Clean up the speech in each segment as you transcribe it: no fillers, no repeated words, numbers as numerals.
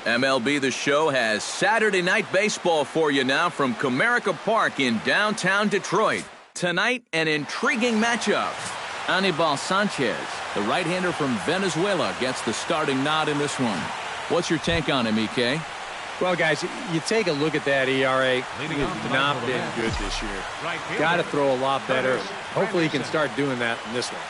MLB The Show has Saturday Night Baseball for you now from Comerica Park in downtown Detroit. Tonight, an intriguing matchup. Anibal Sanchez, the right-hander from Venezuela, gets the starting nod in this one. What's your take on him, EK? Well, guys, you take a look at that ERA. He's not been good this year. Got to throw a lot better. Hopefully he can start doing that in this one.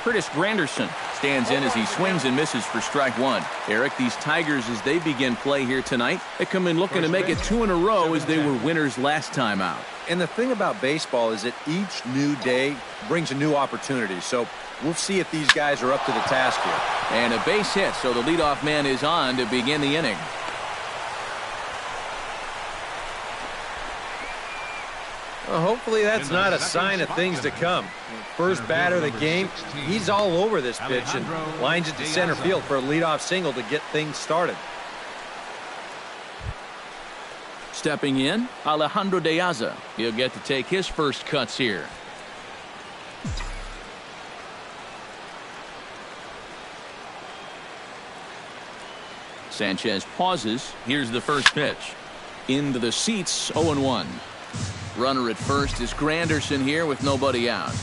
Curtis Granderson stands in as he swings and misses for strike one. Eric, these Tigers, as they begin play here tonight, they come in looking to make it 2 in a row as they were winners last time out. And the thing about baseball is that each new day brings a new opportunity. So we'll see if these guys are up to the task here. And a base hit, so the leadoff man is on to begin the inning. Well, hopefully that's not a sign of things to come. First batter of the game, he's all over this pitch and lines it to center field for a leadoff single to get things started. Stepping in, Alejandro De Aza. He'll get to take his first cuts here. Sanchez pauses. Here's the first pitch. Into the seats, 0-1. Runner at first is Granderson here with nobody out.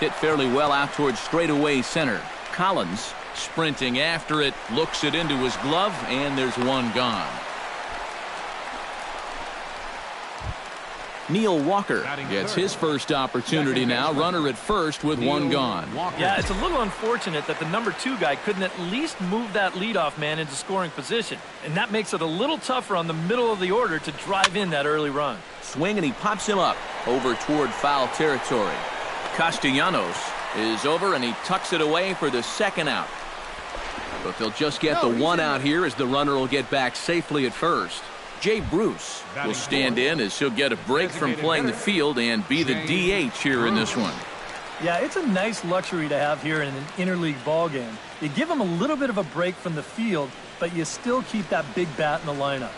Hit fairly well out towards straightaway center. Collins sprinting after it, looks it into his glove, and there's one gone. Neil Walker gets his first opportunity now. Runner at first with one gone. Yeah, it's a little unfortunate that the number 2 guy couldn't at least move that leadoff man into scoring position. And that makes it a little tougher on the middle of the order to drive in that early run. Swing, and he pops him up over toward foul territory. Castellanos is over, and he tucks it away for the second out. But they'll just get the one out here as the runner will get back safely at first. Jay Bruce will stand in as he'll get a break from playing the field and be the DH here in this one. Yeah, it's a nice luxury to have here in an interleague ball game. You give him a little bit of a break from the field, but you still keep that big bat in the lineup.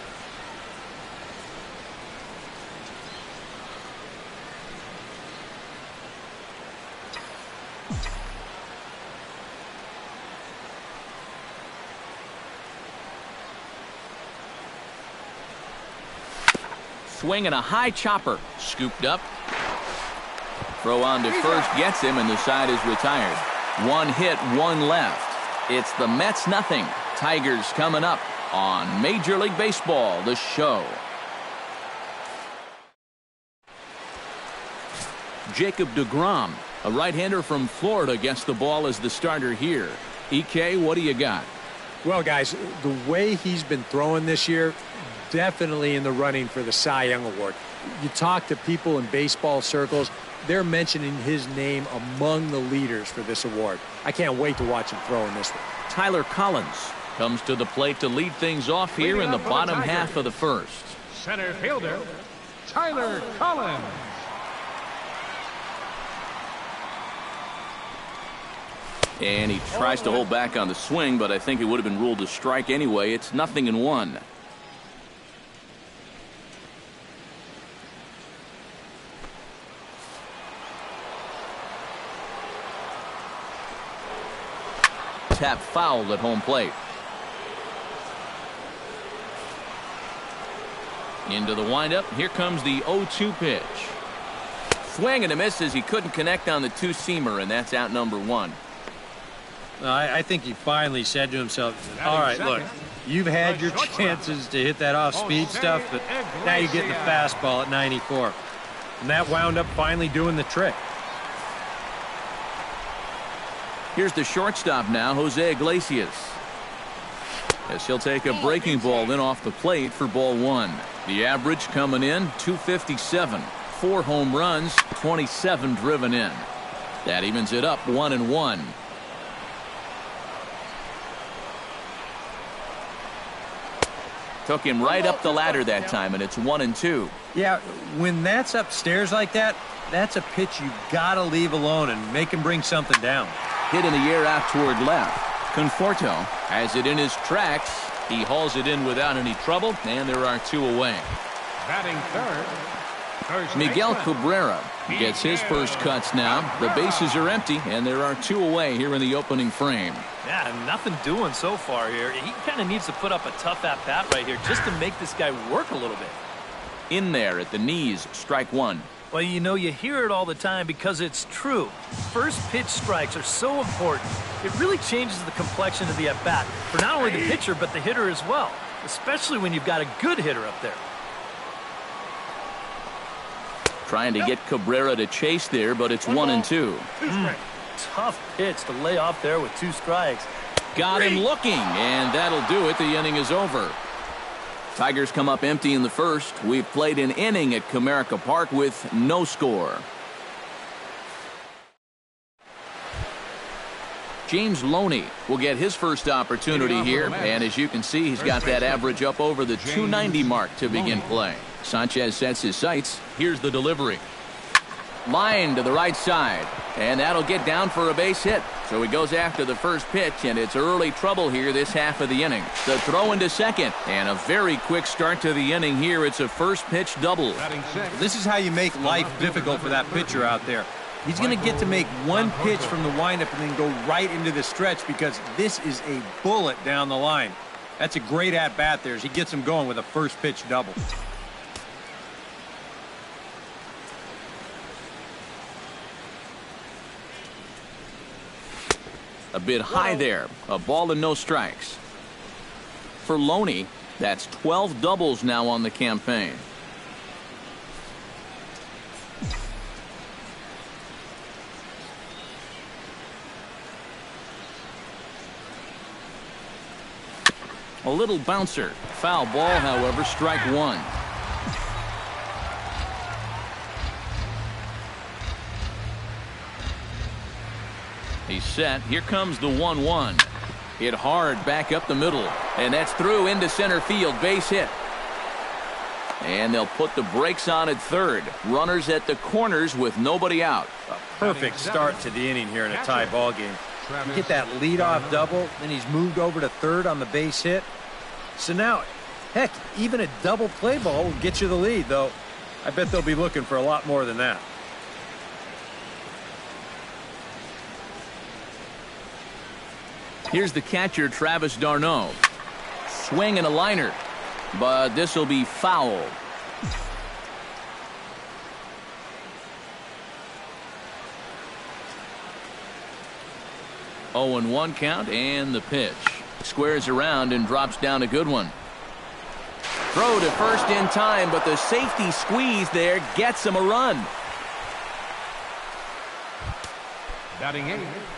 Swing and a high chopper. Scooped up. Throw on to first gets him, and the side is retired. 1 hit, 1 left. It's the Mets nothing. Tigers coming up on Major League Baseball, the show. Jacob deGrom, a right-hander from Florida, gets the ball as the starter here. EK, what do you got? Well, guys, the way he's been throwing this year, definitely in the running for the Cy Young Award. You talk to people in baseball circles, they're mentioning his name among the leaders for this award. I can't wait to watch him throw in this one. Tyler Collins comes to the plate to lead things off here in the bottom half of the first. Center fielder, Tyler Collins. And he tries to hold back on the swing, but I think it would have been ruled a strike anyway. It's 0-1. Tap fouled at home plate. Into the windup. Here comes the 0-2 pitch. Swing and a miss as he couldn't connect on the two-seamer, and that's out number 1. I think he finally said to himself, all right, look, you've had your chances to hit that off-speed stuff, but now you're getting the fastball at 94. And that wound up finally doing the trick. Here's the shortstop now, Jose Iglesias. As he'll take a breaking ball in off the plate for ball 1. The average coming in, 257. 4 home runs, 27 driven in. That evens it up 1-1. Took him right up the ladder that time, and it's 1-2. Yeah, when that's upstairs like that, that's a pitch you got to leave alone and make him bring something down. Hit in the air out toward left. Conforto has it in his tracks. He hauls it in without any trouble, and there are 2 away. Batting third, Miguel Cabrera gets his first cuts now. The bases are empty, and there are 2 away here in the opening frame. Yeah, nothing doing so far here. He kind of needs to put up a tough at-bat right here just to make this guy work a little bit. In there at the knees, strike 1. Well, you know, you hear it all the time because it's true. First pitch strikes are so important. It really changes the complexion of the at-bat for not only the pitcher but the hitter as well, especially when you've got a good hitter up there. Trying to get Cabrera to chase there, but it's 1-2. Tough pitch to lay off there with 2 strikes. Got him looking, and that'll do it. The inning is over. Tigers come up empty in the first. We've played an inning at Comerica Park with no score. James Loney will get his first opportunity here, and as you can see, he's got that average up over the 290 mark to begin play. Sanchez sets his sights. Here's the delivery. Line to the right side, and that'll get down for a base hit. So he goes after the first pitch, and it's early trouble here this half of the inning. The throw into second, and a very quick start to the inning here. It's a first pitch double. This is how you make life difficult for that pitcher out there. He's going to get to make one pitch from the windup and then go right into the stretch because this is a bullet down the line. That's a great at-bat there as he gets him going with a first pitch double. A bit high there. A ball and no strikes. For Loney, that's 12 doubles now on the campaign. A little bouncer. Foul ball, however, strike 1. He's set. Here comes the 1-1. Hit hard back up the middle. And that's through into center field. Base hit. And they'll put the brakes on at third. Runners at the corners with nobody out. A perfect start to the inning here in a tie ball game. You get that leadoff double, then he's moved over to third on the base hit. So now, heck, even a double play ball will get you the lead, though. I bet they'll be looking for a lot more than that. Here's the catcher, Travis d'Arnaud. Swing and a liner, but this will be foul. Oh, and 1 count, and the pitch. Squares around and drops down a good one. Throw to first in time, but the safety squeeze there gets him a run.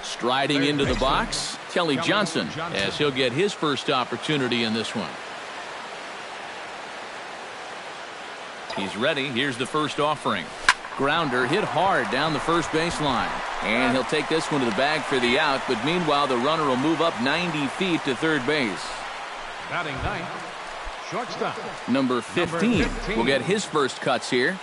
Striding into the box, Kelly Johnson, as he'll get his first opportunity in this one. He's ready. Here's the first offering. Grounder hit hard down the first baseline. And he'll take this one to the bag for the out, but meanwhile the runner will move up 90 feet to third base. Batting ninth, shortstop. Number 15 will get his first cuts here.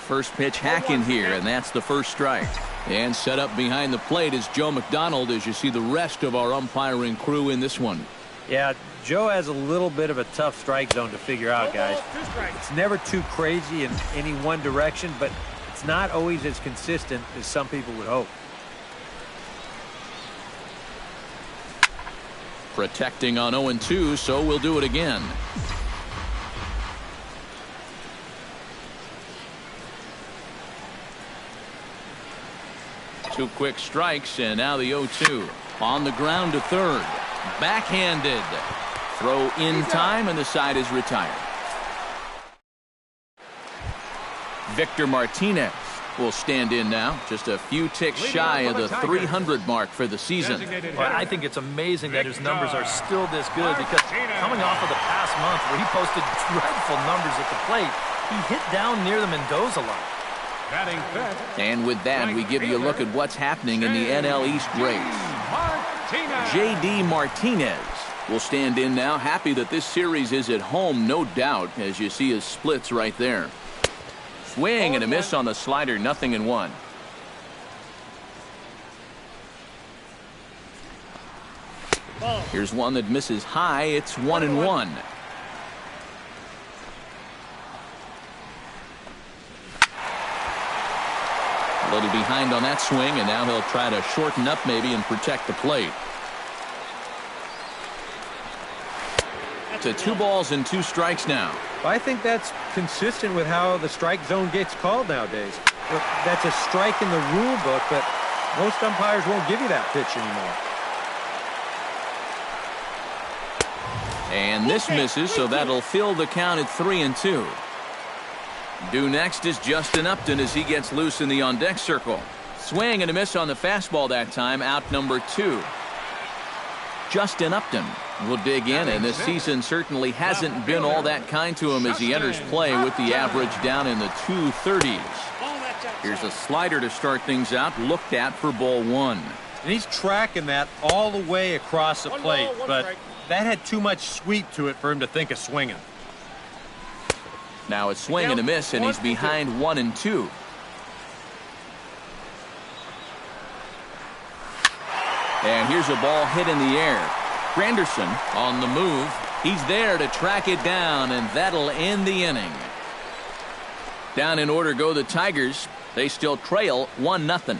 First pitch hacking here, and that's the first strike. And set up behind the plate is Joe McDonald as you see the rest of our umpiring crew in this one. Yeah, Joe has a little bit of a tough strike zone to figure out, guys. It's never too crazy in any one direction, but it's not always as consistent as some people would hope. Protecting on 0-2, so we'll do it again. Two quick strikes, and now the 0-2. On the ground to third. Backhanded. Throw in time, and the side is retired. Victor Martinez will stand in now. Just a few ticks shy of the 300 mark for the season. Well, I think it's amazing that his numbers are still this good because coming off of the past month where he posted dreadful numbers at the plate, he hit down near the Mendoza line. And with that, we give you a look at what's happening in the NL East race. J.D. Martinez will stand in now. Happy that this series is at home, no doubt, as you see his splits right there. Swing and a miss on the slider, 0-1. Here's one that misses high. It's 1-1. A little behind on that swing, and now he'll try to shorten up maybe and protect the plate. To 2 balls and 2 strikes now. I think that's consistent with how the strike zone gets called nowadays. That's a strike in the rule book, but most umpires won't give you that pitch anymore. And this misses, so that'll fill the count at 3-2. Due next is Justin Upton as he gets loose in the on-deck circle. Swing and a miss on the fastball that time, out number 2. Justin Upton will dig in, and this season certainly hasn't been all that kind to him as he enters play with the average down in the 230s. Here's a slider to start things out, looked at for ball 1. And he's tracking that all the way across the plate, but that had too much sweep to it for him to think of swinging. Now a swing and a miss, and he's behind 1-2. And here's a ball hit in the air. Granderson on the move. He's there to track it down, and that'll end the inning. Down in order go the Tigers. They still trail 1-0.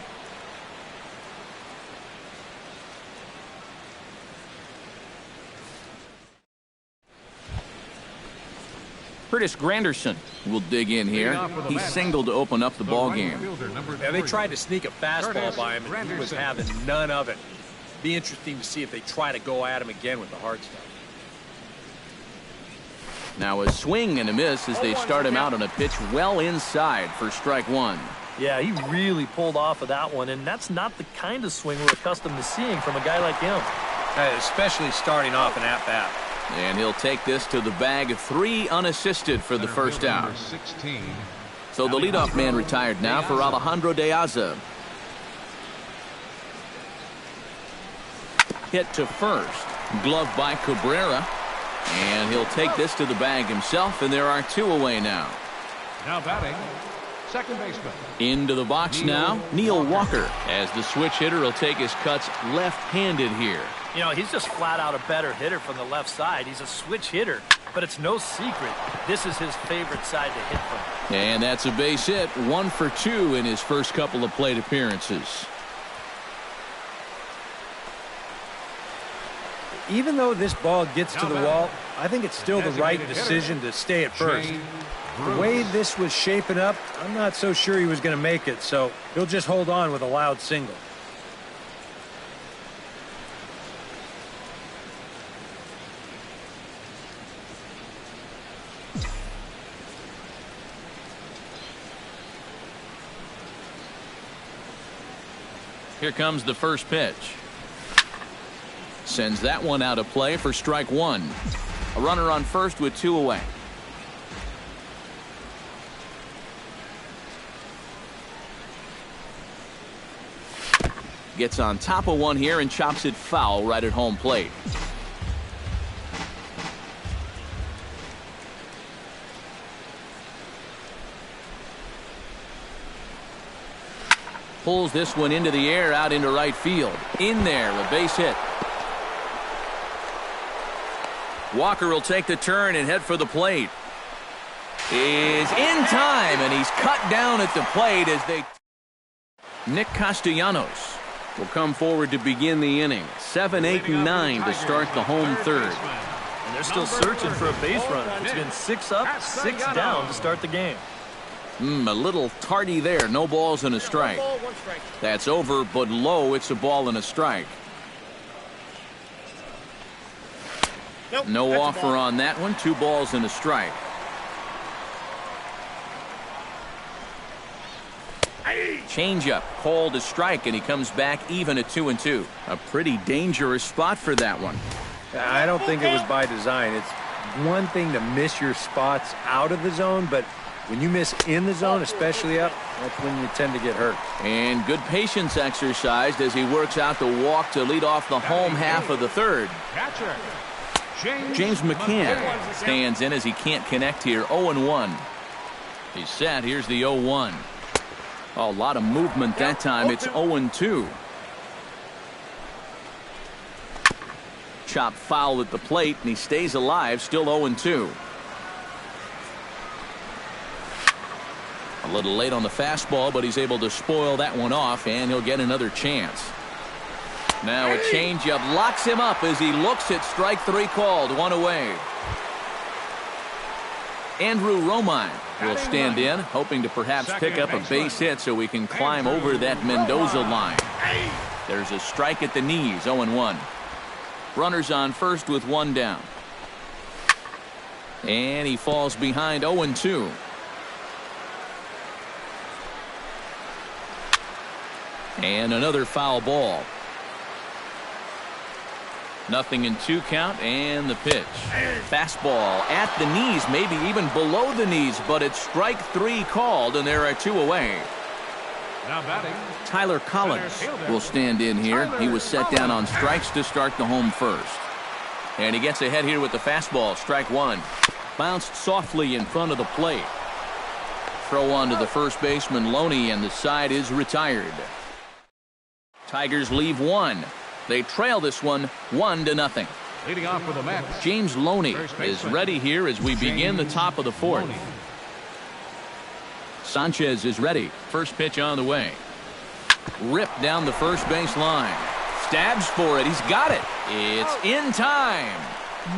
Curtis Granderson will dig in here. He singled to open up the ball game. Yeah, they tried to sneak a fastball by him, and he was having none of it. Be interesting to see if they try to go at him again with the hard stuff. Now a swing and a miss as they start him out on a pitch well inside for strike 1. Yeah, he really pulled off of that one, and that's not the kind of swing we're accustomed to seeing from a guy like him. Especially starting off an at-bat. And he'll take this to the bag, 3 unassisted for the first out. So the leadoff man retired now for Alejandro De Aza. Hit to first. Glove by Cabrera. And he'll take this to the bag himself, and there are 2 away now. Now batting, second baseman. Into the box now, Neil Walker, as the switch hitter will take his cuts left-handed here. You know, he's just flat out a better hitter from the left side. He's a switch hitter, but it's no secret this is his favorite side to hit from. And that's a base hit, 1 for 2 in his first couple of plate appearances. Even though this ball gets to the wall, I think it's still the right decision to stay at first. The way this was shaping up, I'm not so sure he was going to make it, so he'll just hold on with a loud single. Here comes the first pitch. Sends that one out of play for strike 1. A runner on first with 2 away. Gets on top of one here and chops it foul right at home plate. Pulls this one into the air out into right field. In there, a base hit. Walker will take the turn and head for the plate. Is in time, and he's cut down at the plate as they... Nick Castellanos will come forward to begin the inning. 7, 8, and 9 to start the home third. And they're still searching for a base runner. It's been 6 up, 6 down to start the game. A little tardy there. No balls and a strike. That's over, but low. It's a ball and a strike. No offer on that one. 2 balls and a strike. Changeup called a strike, and he comes back even at 2-2. A pretty dangerous spot for that one. I don't think it was by design. It's one thing to miss your spots out of the zone, but when you miss in the zone, especially up, that's when you tend to get hurt. And good patience exercised as he works out the walk to lead off the home half of the third. Catcher, James McCann stands in as he can't connect here. 0-1. He's set. Here's the 0-1. A lot of movement that time. It's 0-2. Chop foul at the plate, and he stays alive, still 0-2. A little late on the fastball, but he's able to spoil that one off, and he'll get another chance. Now a changeup locks him up as he looks at strike 3 called, 1 away. Andrew Romine will stand in, hoping to perhaps pick up a base hit so he can climb over that Mendoza line. There's a strike at the knees, 0-1. Runners on first with 1 down. And he falls behind, 0-2. And another foul ball. 0-2 count, and the pitch. Fastball at the knees, maybe even below the knees, but it's strike 3 called, and there are 2 away. Now batting, Tyler Collins will stand in here. He was set down on strikes to start the home first. And he gets ahead here with the fastball, strike 1. Bounced softly in front of the plate. Throw on to the first baseman, Loney, and the side is retired. Tigers leave 1. They trail this one 1-0. leading off for the Mets. James Loney is ready here as we begin the top of the 4th. Sanchez is ready. First pitch on the way. Ripped down the first base line. Stabs for it. He's got it. It's in time.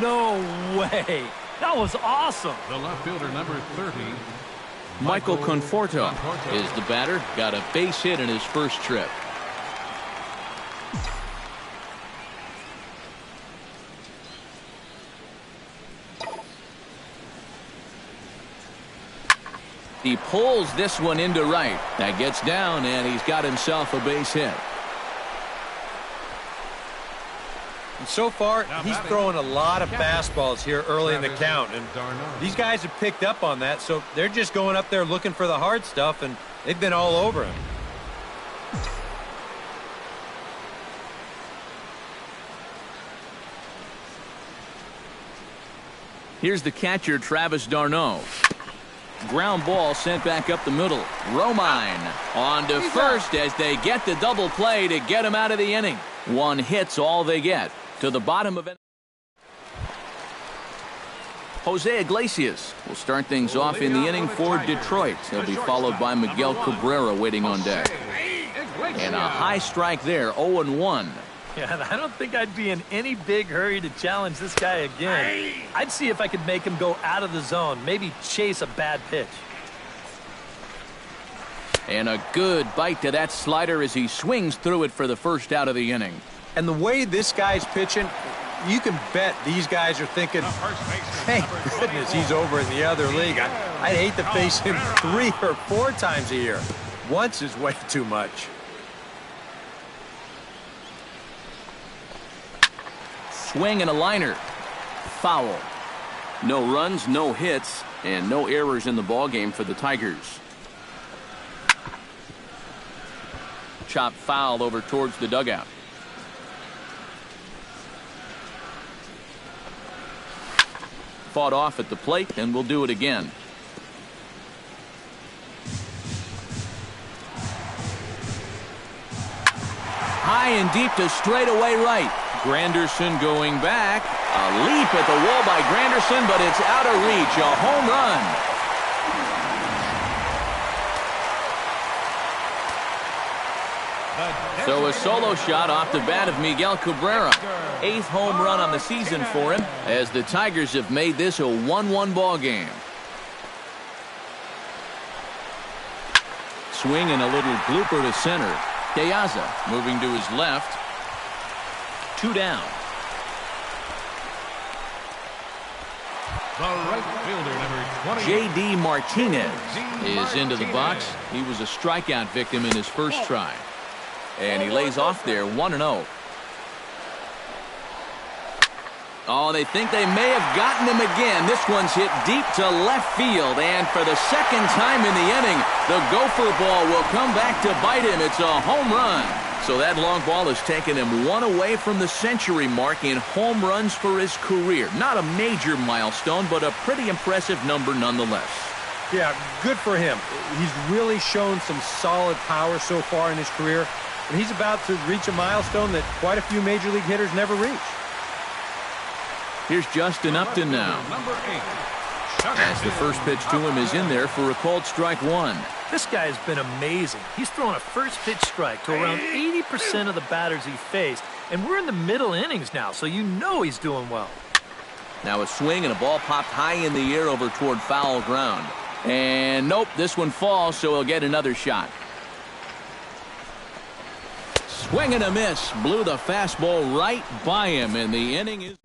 No way. That was awesome. The left fielder, number 30. Michael Conforto is the batter. Got a base hit in his first trip. He pulls this one into right. That gets down, and he's got himself a base hit. And so far, he's throwing a lot of fastballs here early in the count. And these guys have picked up on that, so they're just going up there looking for the hard stuff, and they've been all over him. Here's the catcher, Travis d'Arnaud. Ground ball sent back up the middle. Romine on to first as they get the double play to get him out of the inning. 1 hit's all they get. To the bottom of it. Jose Iglesias will start things off in the inning for Detroit. He'll be followed by Miguel Cabrera waiting on deck. And a high strike there, 0-1. Yeah, and I don't think I'd be in any big hurry to challenge this guy again. I'd see if I could make him go out of the zone, maybe chase a bad pitch. And a good bite to that slider as he swings through it for the first out of the inning. And the way this guy's pitching, you can bet these guys are thinking, thank goodness he's over in the other league. I'd hate to face him 3 or 4 times a year. Once is way too much. Swing and a liner. Foul. No runs, no hits, and no errors in the ballgame for the Tigers. Chop foul over towards the dugout. Fought off at the plate, and we'll do it again. High and deep to straightaway right. Granderson going back. A leap at the wall by Granderson, but it's out of reach. A home run. So a solo shot off the bat of Miguel Cabrera. 8th home run on the season for him as the Tigers have made this a 1-1 ball game. Swing and a little blooper to center. Piazza moving to his left. 2 down. The right fielder, number 20. J.D. Martinez is into the box. He was a strikeout victim in his first try. And he lays off there, 1-0. Oh, they think they may have gotten him again. This one's hit deep to left field. And for the second time in the inning, the gopher ball will come back to bite him. It's a home run. So that long ball has taken him 1 away from the century mark in home runs for his career. Not a major milestone, but a pretty impressive number nonetheless. Yeah, good for him. He's really shown some solid power so far in his career. And he's about to reach a milestone that quite a few major league hitters never reach. Here's Justin Upton now. Number 8. As the first pitch to him is in there for a called strike one. This guy has been amazing. He's thrown a first pitch strike to around 80% of the batters he faced, and we're in the middle innings now, so you know he's doing well. Now a swing and a ball popped high in the air over toward foul ground. And nope, this one falls, so he'll get another shot. Swing and a miss. Blew the fastball right by him, and the inning is...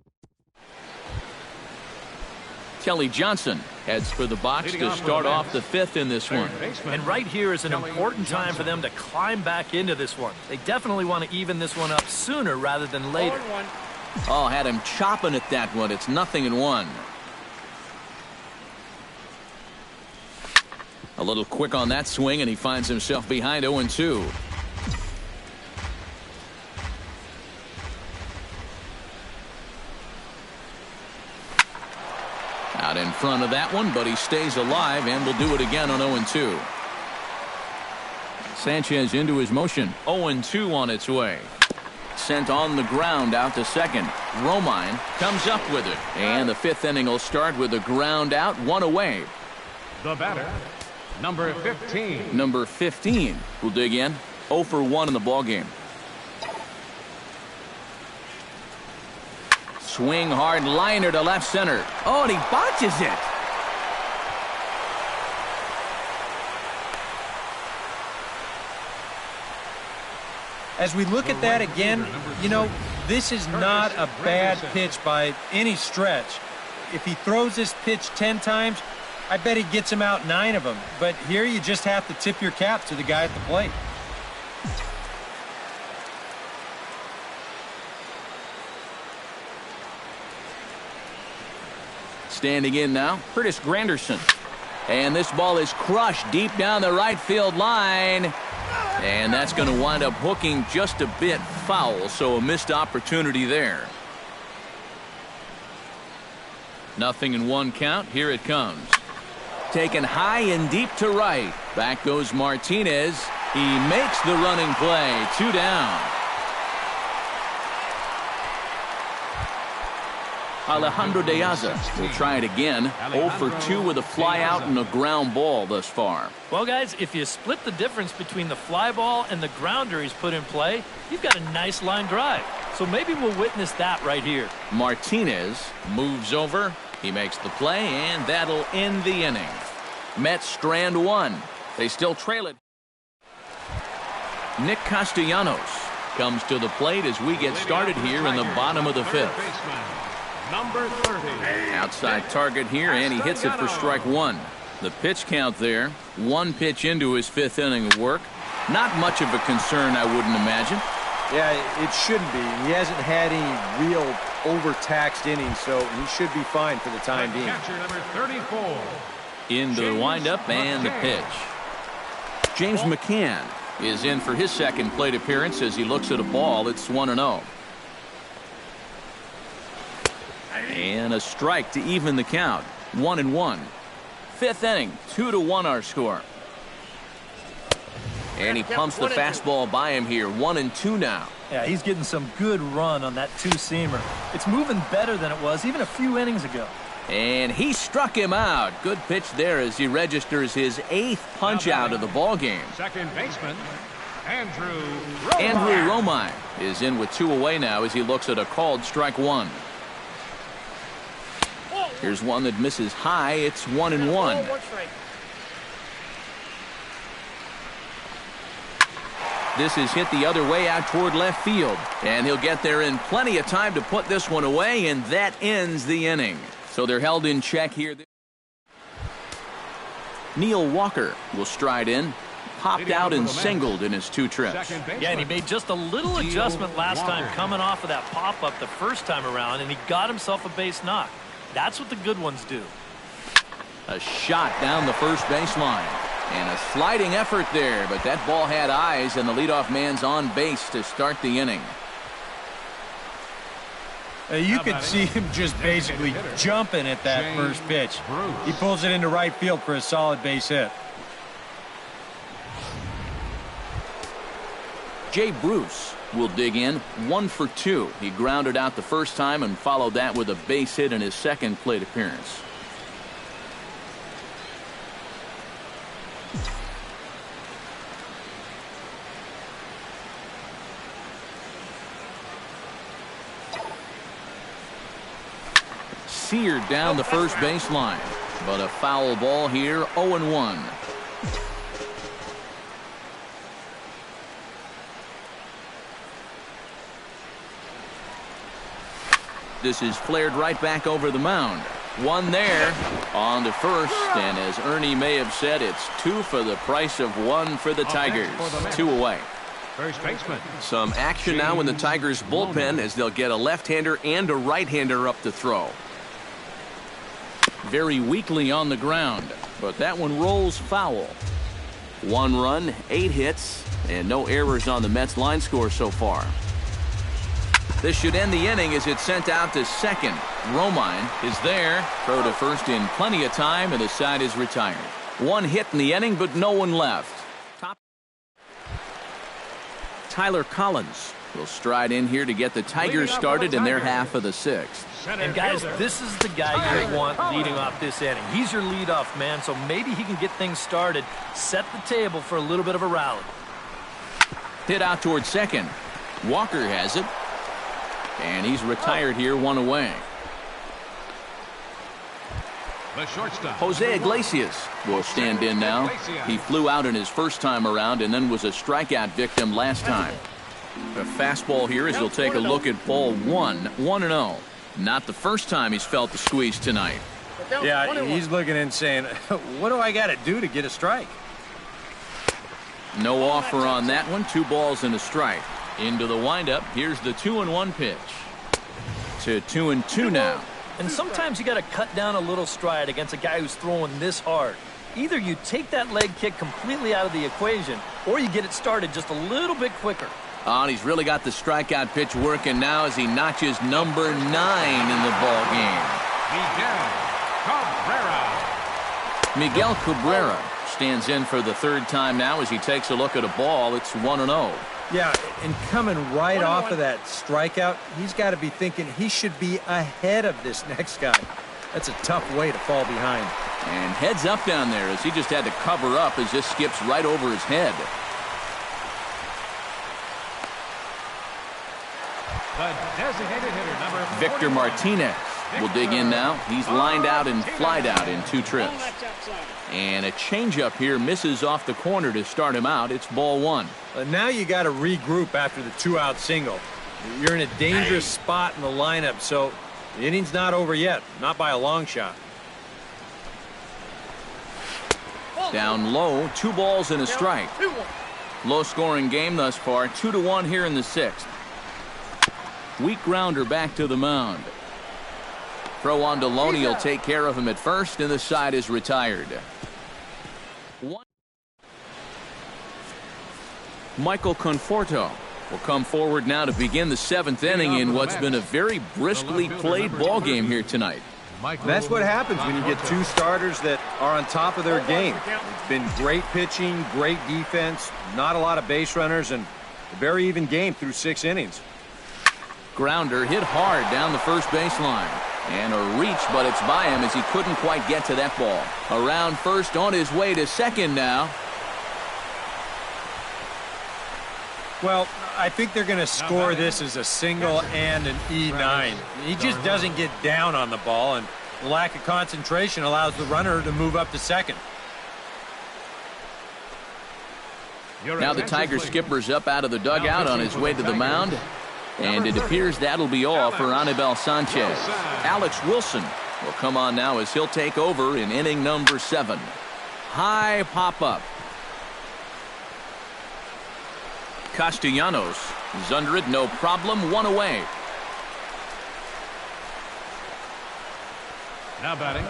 Kelly Johnson heads for the box to start off the fifth in this one. And right here is an important time for them to climb back into this one. They definitely want to even this one up sooner rather than later. Oh, had him chopping at that one. It's 0-1. A little quick on that swing, and he finds himself behind 0-2. Out in front of that one, but he stays alive and will do it again on 0-2. Sanchez into his motion. 0-2 on its way. Sent on the ground out to second. Romine comes up with it. And the fifth inning will start with a ground out, one away. The batter, number 15. Number 15 will dig in. 0 for 1 in the ballgame. Swing hard liner to left center. Oh, and he botches it. As we look at that again, you know, this is not a bad pitch by any stretch. If he throws this pitch 10 times, I bet he gets him out 9 of them. But here you just have to tip your cap to the guy at the plate. Standing in now, Curtis Granderson. And this ball is crushed deep down the right field line. And that's going to wind up hooking just a bit foul, so a missed opportunity there. 0-1 count. Here it comes. Taken high and deep to right. Back goes Martinez. He makes the running play. 2 down. Alejandro De Aza will try it again. 0 for 2 with a fly out and a ground ball thus far. Well, guys, if you split the difference between the fly ball and the grounder he's put in play, you've got a nice line drive. So maybe we'll witness that right here. Martinez moves over. He makes the play, and that'll end the inning. Mets strand 1. They still trail it. Nick Castellanos comes to the plate as we get started here in the bottom of the fifth. Number 30. Outside target here, and he hits it for strike 1. The pitch count there, 1 pitch into his 5th inning of work. Not much of a concern, I wouldn't imagine. Yeah, it shouldn't be. He hasn't had any real overtaxed innings, so he should be fine for the time being. Catcher number 34. Into the windup and the pitch. James McCann is in for his second plate appearance as he looks at a ball. It's 1-0. And a strike to even the count. 1-1. 5th inning, 2-1 our score. And he pumps the fastball by him here. 1-2 now. Yeah, he's getting some good run on that two-seamer. It's moving better than it was even a few innings ago. And he struck him out. Good pitch there as he registers his 8th punch out of the ball game. Second baseman, Andrew Romine is in with 2 away now as he looks at a called strike 1. Here's one that misses high. It's 1-1. This is hit the other way out toward left field. And he'll get there in plenty of time to put this one away, and that ends the inning. So they're held in check here. Neil Walker will stride in. Popped out and singled in his 2 trips. Yeah, and he made just a little adjustment last time coming off of that pop-up the first time around, and he got himself a base knock. That's what the good ones do. A shot down the first baseline. And a sliding effort there, but that ball had eyes, and the leadoff man's on base to start the inning. You could see him just basically jumping at that first pitch. He pulls it into right field for a solid base hit. Jay Bruce will dig in 1 for 2. He grounded out the first time and followed that with a base hit in his second plate appearance. Seared down the first baseline, but a foul ball here. 0-1. This is flared right back over the mound. One there on to first, and as Ernie may have said, it's 2 for the price of 1 for the Tigers. 2 away. First baseman. Some action now in the Tigers bullpen as they'll get a left-hander and a right-hander up to throw. Very weakly on the ground, but that one rolls foul. 1 run, 8 hits, and no errors on the Mets line score so far. This should end the inning as it's sent out to second. Romine is there. Throw to first in plenty of time, and the side is retired. 1 hit in the inning, but no one left. Tyler Collins will stride in here to get the Tigers started in their half of the 6th. And guys, this is the guy you want leading off this inning. He's your leadoff man, so maybe he can get things started, set the table for a little bit of a rally. Hit out towards second. Walker has it, and he's retired here, 1 away. The shortstop. Jose Iglesias will stand in now. He flew out in his first time around and then was a strikeout victim last time. A fastball here as he'll take a look at ball 1. 1-0. Not the first time he's felt the squeeze tonight. Yeah, he's looking and saying, what do I got to do to get a strike? No offer on that one. 2 balls and a strike. Into the windup. Here's the 2-1 pitch. To 2-2 now. And sometimes you got to cut down a little stride against a guy who's throwing this hard. Either you take that leg kick completely out of the equation, or you get it started just a little bit quicker. Oh, and he's really got the strikeout pitch working now as he notches number 9 in the ball game. Miguel Cabrera stands in for the 3rd time now as he takes a look at a ball. It's 1-0. Yeah, and coming right off of that strikeout, he's got to be thinking he should be ahead of this next guy. That's a tough way to fall behind. And heads up down there as he just had to cover up as this skips right over his head. The designated hitter, number Victor 41. Martinez will dig in now. He's lined out and flied out in 2 trips. And a changeup here misses off the corner to start him out. It's ball 1. Now you got to regroup after the 2-out single. You're in a dangerous spot in the lineup, so the inning's not over yet. Not by a long shot. Down low, 2 balls and a strike. Low scoring game thus far. 2-1 here in the 6th. Weak grounder back to the mound. Throw on to Loney. He'll take care of him at first, and the side is retired. Michael Conforto will come forward now to begin the 7th inning in what's been a very briskly played ball game here tonight. That's what happens when you get 2 starters that are on top of their game. It's been great pitching, great defense, not a lot of base runners, and a very even game through 6 innings. Grounder hit hard down the first baseline. And a reach, but it's by him as he couldn't quite get to that ball. Around first, on his way to second now. Well, I think they're going to score this as a single and an E9. He just doesn't get down on the ball, and the lack of concentration allows the runner to move up to second. Now the Tiger skipper's up out of the dugout on his way to the mound. And it appears that'll be all for Anibal Sanchez. Alex Wilson will come on now as he'll take over in inning number 7. High pop-up. Castellanos is under it, no problem, 1 away. Now batting,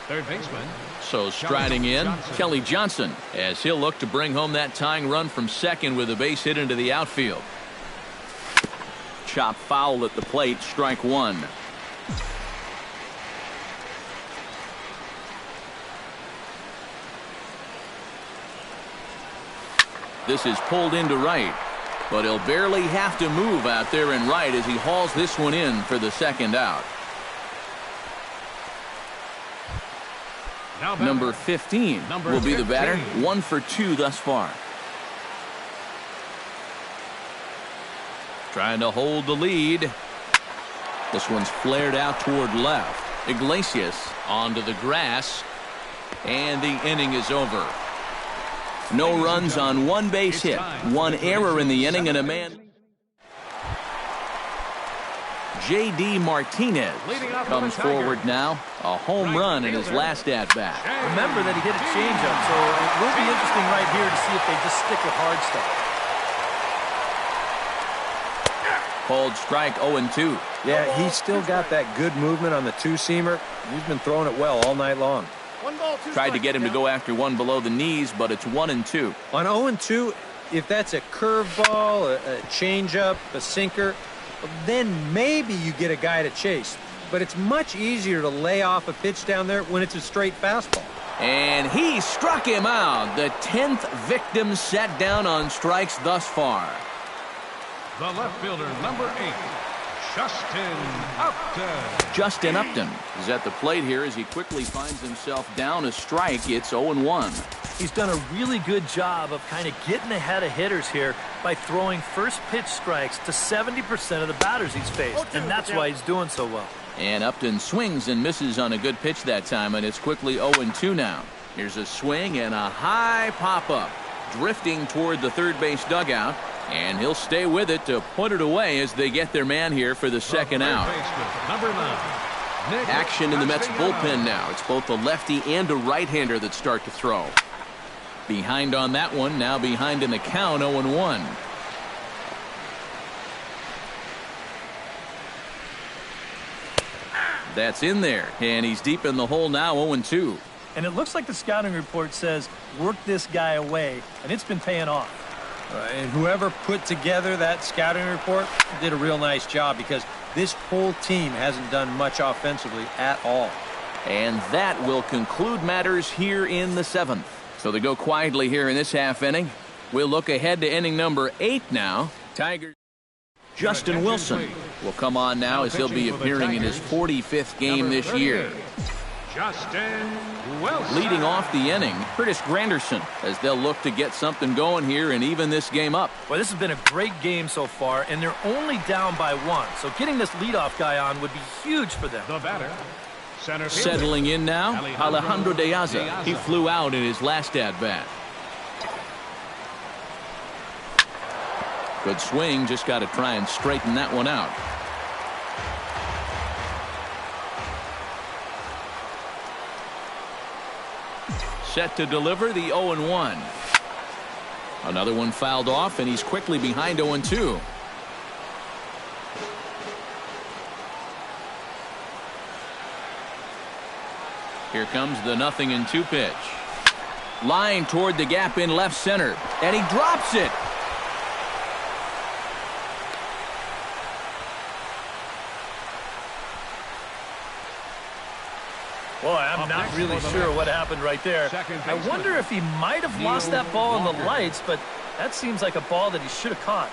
3rd baseman. So striding in, Kelly Johnson, as he'll look to bring home that tying run from second with a base hit into the outfield. Chop foul at the plate, strike 1. This is pulled into right. But he'll barely have to move out there in right as he hauls this one in for the second out. Number 15 will be the batter. 1 for 2 thus far. Trying to hold the lead. This one's flared out toward left. Iglesias onto the grass. And the inning is over. No runs on 1 base hit. 1 error in the inning and a man. J.D. Martinez comes forward now. A home run in his last at-bat. Remember that he hit a changeup, so it will be interesting right here to see if they just stick with hard stuff. Called strike 0-2. Yeah, he's still got that good movement on the two-seamer. He's been throwing it well all night long. Tried to get him to go after one below the knees, but it's 1-2. On 0-2, if that's a curveball, a changeup, a sinker, then maybe you get a guy to chase. But it's much easier to lay off a pitch down there when it's a straight fastball. And he struck him out. The 10th victim set down on strikes thus far. The left fielder, number 8, Justin Upton is at the plate here as he quickly finds himself down a strike. It's 0-1. He's done a really good job of kind of getting ahead of hitters here by throwing first pitch strikes to 70% of the batters he's faced, and that's why he's doing so well. And Upton swings and misses on a good pitch that time, and it's quickly 0-2 now. Here's a swing and a high pop-up, drifting toward the third base dugout, and he'll stay with it to put it away as they get their man here for the second out. Number 9. Action in the Mets bullpen now. It's both a lefty and a right-hander that start to throw. Behind on that one, now behind in the count, 0-1. That's in there, and he's deep in the hole now, 0-2. And it looks like the scouting report says, work this guy away, and it's been paying off. And whoever put together that scouting report did a real nice job, because this whole team hasn't done much offensively at all. And that will conclude matters here in the 7th. So they go quietly here in this half inning. We'll look ahead to inning number 8 now. Tigers. Justin Wilson will come on now as he'll be appearing in his 45th game this year. Justin Wilson. Leading off the inning, Curtis Granderson, as they'll look to get something going here and even this game up. Well, this has been a great game so far, and they're only down by 1. So getting this leadoff guy on would be huge for them. The batter, center fielder. Settling in now, Alejandro De Aza. He flew out in his last at-bat. Good swing, just got to try and straighten that one out. Set to deliver the 0-1. Another one fouled off, and he's quickly behind 0-2. Here comes the 0-2 pitch. Line toward the gap in left center, and he drops it. Boy, I'm not really sure what happened right there. I wonder if he might have lost that ball in the lights, but that seems like a ball that he should have caught.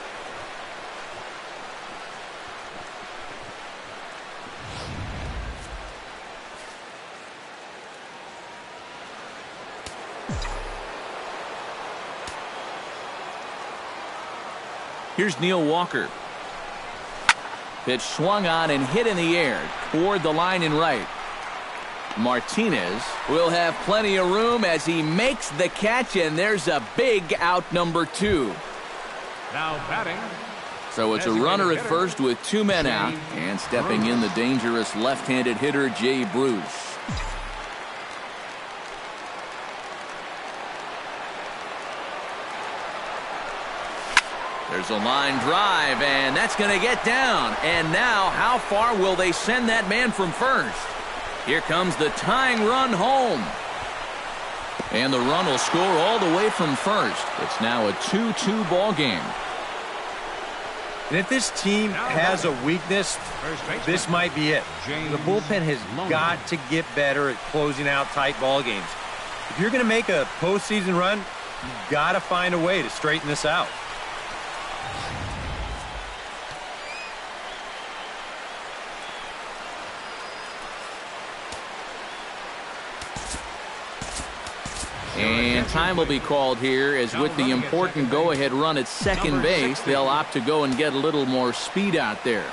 Here's Neil Walker. Pitch swung on and hit in the air toward the line in right. Martinez will have plenty of room as he makes the catch, and there's a big out, number 2. Now batting. So it's a runner at first with 2 men out, and stepping in the dangerous left-handed hitter Jay Bruce. There's a line drive, and that's going to get down. And now, how far will they send that man from first? Here comes the tying run home. And the run will score all the way from first. It's now a 2-2 ball game. And if this team has a weakness, this might be it. The bullpen has got to get better at closing out tight ball games. If you're going to make a postseason run, you've got to find a way to straighten this out. And time will be called here, as with the important go-ahead run at second base, they'll opt to go and get a little more speed out there.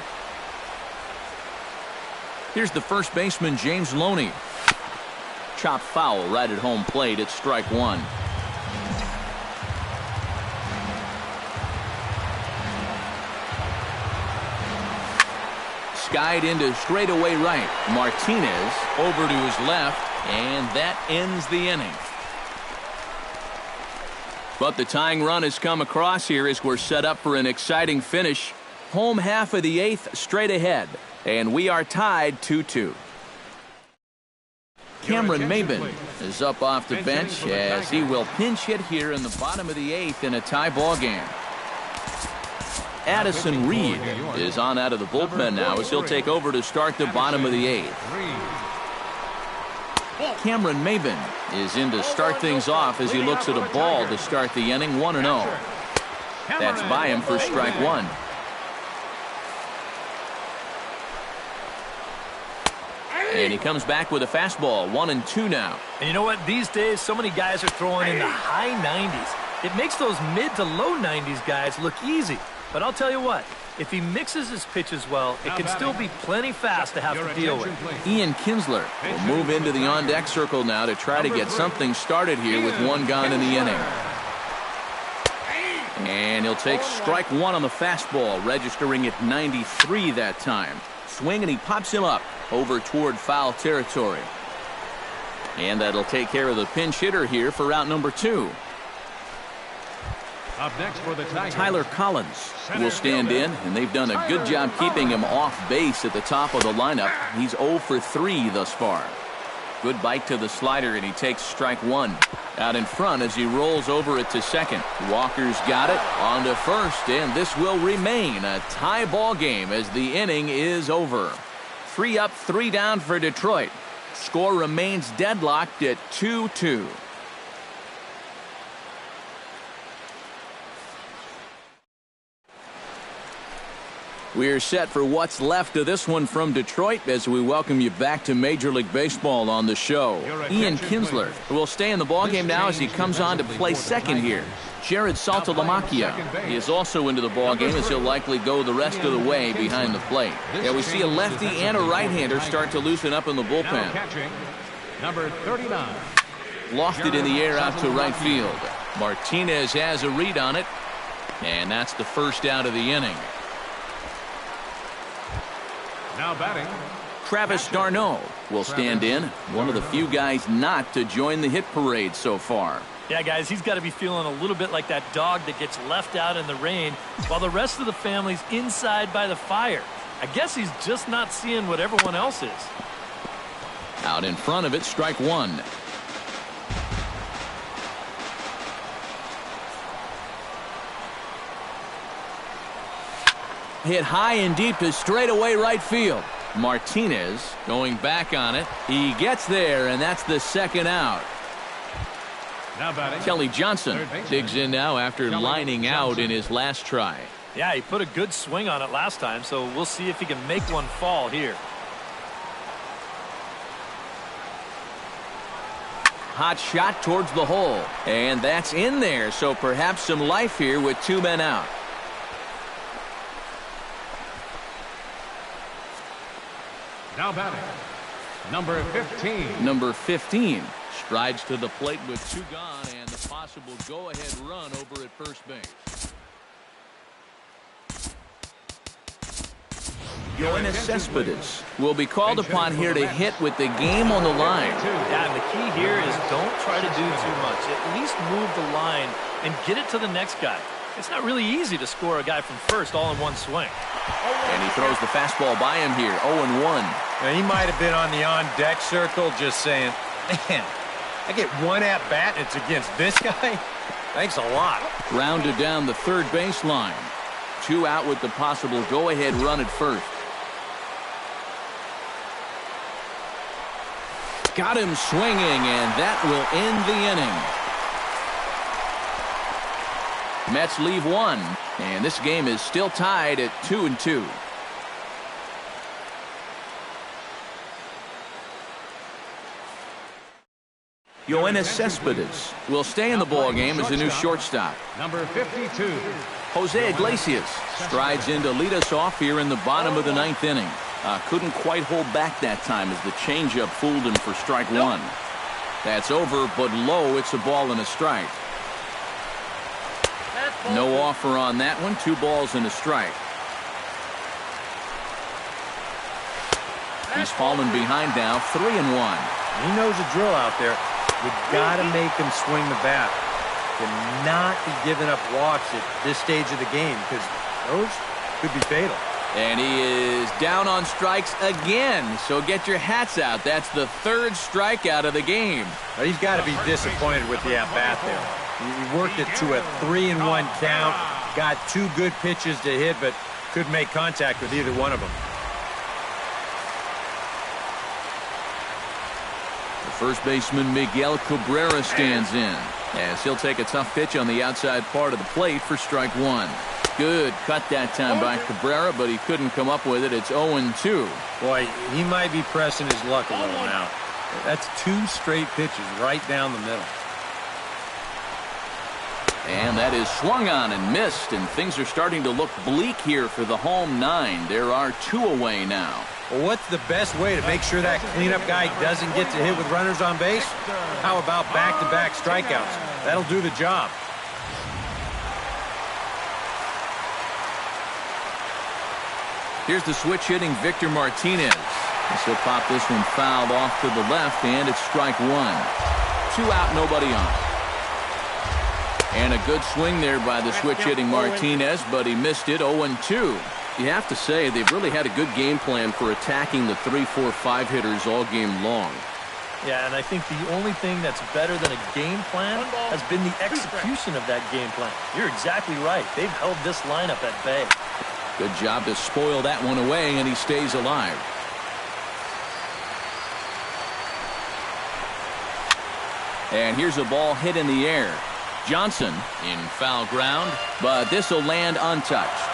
Here's the first baseman, James Loney. Chopped foul right at home plate. It's strike one. Skied into straightaway right. Martinez over to his left, and that ends the inning. But the tying run has come across here as we're set up for an exciting finish. Home half of the eighth straight ahead, and we are tied 2-2. Cameron Maben is up off the bench as he will pinch hit here in the bottom of the eighth in a tie ball game. Addison Reed is on out of the bullpen now as he'll take over to start the bottom of the eighth. Cameron Maben is in to start things off as he looks at a ball to start the inning, 1-0. That's by him for strike one. And he comes back with a fastball, 1-2 now. And you know what? These days, so many guys are throwing in the high 90s. It makes those mid to low 90s guys look easy. But I'll tell you what, if he mixes his pitches well, it can still be plenty fast to have to deal with. Ian Kinsler will move into the on-deck circle now to try to get something started here with one gone in the inning. And he'll take strike one on the fastball, registering at 93 that time. Swing, and he pops him up over toward foul territory. And that'll take care of the pinch hitter here for route number two. Up next for the Tigers, Tyler Collins will stand in, and they've done a good job keeping him off base at the top of the lineup. He's 0 for 3 thus far. Good bite to the slider, and he takes strike one. Out in front as he rolls over it to second. Walker's got it on to first, and this will remain a tie ball game as the inning is over. 3 up, 3 down for Detroit. Score remains deadlocked at 2-2. We're set for what's left of this one from Detroit as we welcome you back to Major League Baseball on the show. Ian Kinsler will stay in the ballgame now as he comes on to play second here. Jared Saltalamacchia is also into the ballgame as he'll likely go the rest of the way behind the plate. Yeah, we see a lefty and a right-hander start to loosen up in the bullpen. number 39. Lofted in the air out to right field. Martinez has a read on it, and that's the first out of the inning. Now batting, Travis d'Arnaud will stand in, one of the few guys not to join the hit parade so far. Yeah, guys, he's got to be feeling a little bit like that dog that gets left out in the rain while the rest of the family's inside by the fire. I guess he's just not seeing what everyone else is. Out in front of it, strike one. Hit high and deep to straightaway right field. Martinez going back on it. He gets there, and that's the second out. now batting, Kelly Johnson digs in now after lining out in his last try. Yeah, he put a good swing on it last time, so we'll see if he can make one fall here. Hot shot towards the hole, and that's in there, so perhaps some life here with 2 men out. now batting, number 15. Number 15 strides to the plate with 2 gone and the possible go-ahead run over at first base. Yoenis Cespedes will be called upon here to hit with the game on the line. Yeah, and the key here is don't try to do too much. At least move the line and get it to the next guy. It's not really easy to score a guy from first all in one swing. And he throws the fastball by him here, 0-1. Now, he might have been on the on-deck circle just saying, man, I get one at-bat and it's against this guy? Thanks a lot. Rounded down the third baseline. 2 out with the possible go-ahead run at first. Got him swinging, and that will end the inning. Mets leave 1, and this game is still tied at 2-2. Yoenis Cespedes will stay in the ball game as a new shortstop. Number 52. Jose Iglesias strides in to lead us off here in the bottom of the ninth inning. Couldn't quite hold back that time as the changeup fooled him for strike one. That's over, but low. It's a ball and a strike. No offer on that one. 2 balls and a strike. He's fallen behind now, 3-1. He knows the drill out there. You got to make him swing the bat. Cannot be giving up walks at this stage of the game because those could be fatal. And he is down on strikes again. So get your hats out. That's the 3rd strikeout of the game. Now, he's got to be disappointed with the at-bat there. He worked it to a 3-1 count. Got 2 good pitches to hit, but couldn't make contact with either one of them. First baseman Miguel Cabrera stands in as he'll take a tough pitch on the outside part of the plate for strike one. Good cut that time by Cabrera, but he couldn't come up with it. It's 0-2. Boy, he might be pressing his luck a little now. That's 2 straight pitches right down the middle. And that is swung on and missed, and things are starting to look bleak here for the home 9. There are 2 away now. Well, what's the best way to make sure that cleanup guy doesn't get to hit with runners on base? How about back-to-back strikeouts? That'll do the job. Here's the switch hitting Victor Martinez. He'll pop this one fouled off to the left, and it's strike 1. 2 out, nobody on. And a good swing there by the switch hitting Martinez, but he missed it. 0-2. You have to say they've really had a good game plan for attacking the 3, 4, 5 hitters all game long. Yeah, and I think the only thing that's better than a game plan has been the execution of that game plan. You're exactly right. They've held this lineup at bay. Good job to spoil that one away, and he stays alive. And here's a ball hit in the air. Johnson in foul ground, but this will land untouched.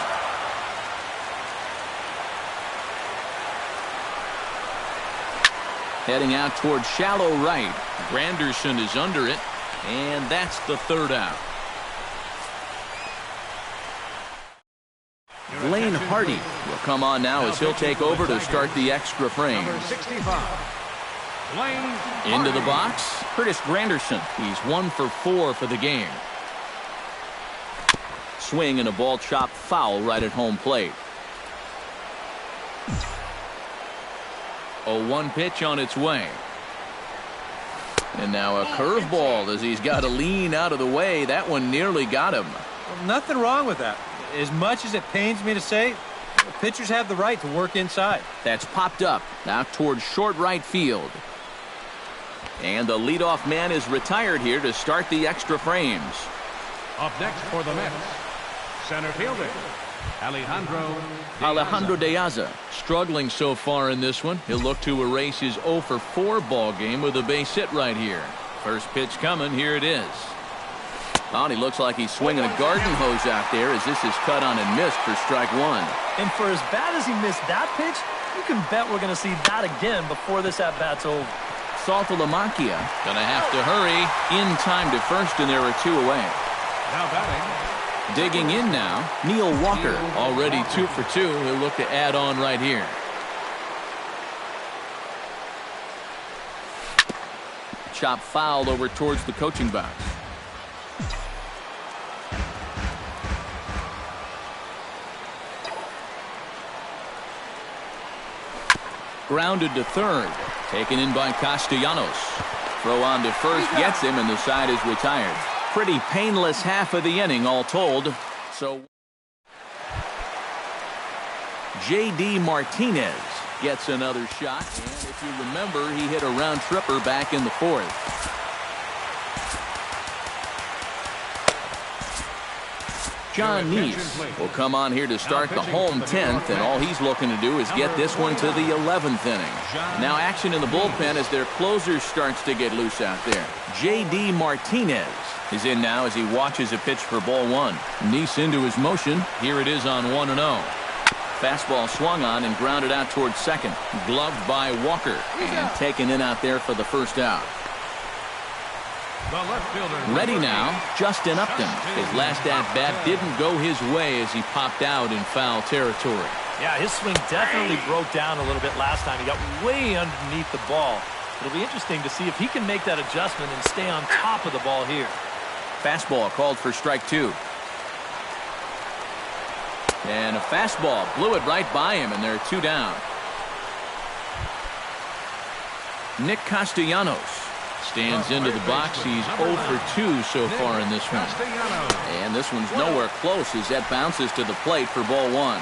Heading out toward shallow right. Granderson is under it, and that's the 3rd out. Blaine Hardy will come on now as he'll take over to start the extra frame. Into the box, Curtis Granderson. He's 1 for 4 for the game. Swing and a ball chopped foul right at home plate. 0-1 pitch on its way. And now a curveball as he's got to lean out of the way. That one nearly got him. Well, nothing wrong with that. As much as it pains me to say, pitchers have the right to work inside. That's popped up out towards short right field. And the leadoff man is retired here to start the extra frames. Up next for the Mets, center fielder Alejandro De Aza struggling so far in this one. He'll look to erase his 0 for 4 ball game with a base hit right here. First pitch coming. Here it is. Oh, and he looks like he's swinging a garden hose out there as this is cut on and missed for strike 1. And for as bad as he missed that pitch, you can bet we're going to see that again before this at-bat's over. Saltalamacchia gonna have to hurry in time to first, and there are 2 away. now batting. Digging in now, Neil Walker, already 2 for 2. He'll look to add on right here. Chop fouled over towards the coaching box. Grounded to third. Taken in by Castellanos. Throw on to first gets him, and the side is retired. Pretty painless half of the inning all told. So J.D. Martinez gets another shot. And if you remember, he hit a round tripper back in the 4th. John Neese will come on here to start the home 10th, and all he's looking to do is get this one to the 11th inning. Now action in the bullpen as their closer starts to get loose out there. J.D. Martinez is in now as he watches a pitch for ball 1. Neese into his motion. Here it is on 1-0. Fastball swung on and grounded out towards second. Gloved by Walker and taken in out there for the first out. The left fielder. Ready now, Justin Upton. His last at-bat didn't go his way as he popped out in foul territory. Yeah, his swing definitely broke down a little bit last time. He got way underneath the ball. It'll be interesting to see if he can make that adjustment and stay on top of the ball here. Fastball called for strike 2. And a fastball blew it right by him, and they're 2 down. Nick Castellanos stands into the box. He's 0 for 2 so far in this one. And this one's nowhere close as that bounces to the plate for ball 1.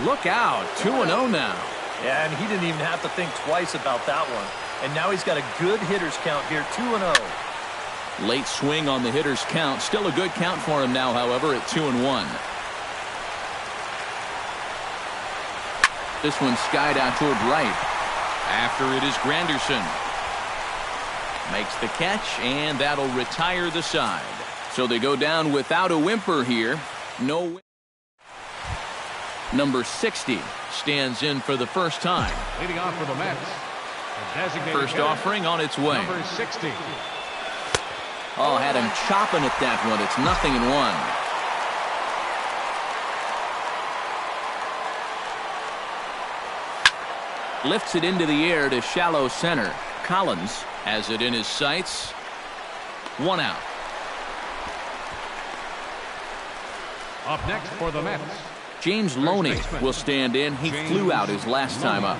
Look out, 2-0 now. Yeah, and he didn't even have to think twice about that one. And now he's got a good hitter's count here, 2-0. Late swing on the hitter's count. Still a good count for him now, however, at 2-1. This one skied out toward right. After it is Granderson. Makes the catch, and that'll retire the side. So they go down without a whimper here. No. Number 60 stands in for the first time. Leading off for the Mets. The designated First hitter, offering on its way. Number 60. Oh, had him chopping at that one. It's 0-1. Lifts it into the air to shallow center. Collins has it in his sights. 1 out. Up next for the Mets. James Loney will stand in. He flew out his last time up.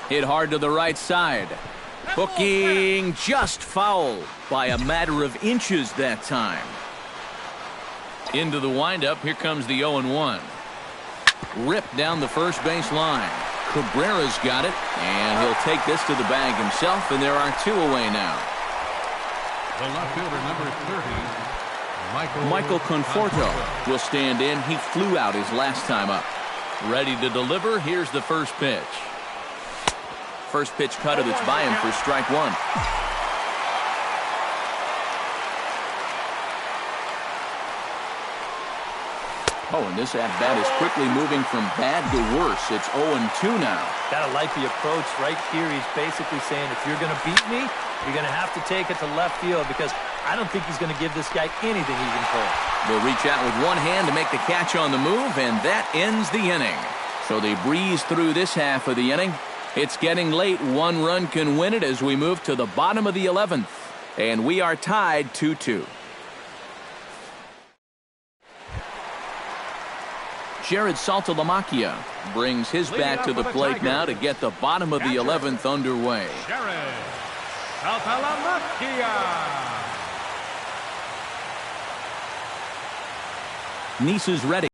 Hit hard to the right side. Hooking just foul by a matter of inches that time. Into the windup. Here comes the 0-1. Ripped down the first base line. Cabrera's got it, and he'll take this to the bag himself, and there are 2 away now. The left fielder, number 30, Michael Conforto will stand in. He flew out his last time up. Ready to deliver. Here's the first pitch. First pitch cutter that's by him for strike 1. Oh, and this at-bat is quickly moving from bad to worse. It's 0-2 now. Gotta like the approach right here. He's basically saying, if you're going to beat me, you're going to have to take it to left field, because I don't think he's going to give this guy anything he can pull. They'll reach out with one hand to make the catch on the move, and that ends the inning. So they breeze through this half of the inning. It's getting late. 1 run can win it as we move to the bottom of the 11th. And we are tied 2-2. Jared Saltalamacchia brings his bat to the plate now to get the bottom of the 11th underway. Jared Saltalamacchia. Nice is ready.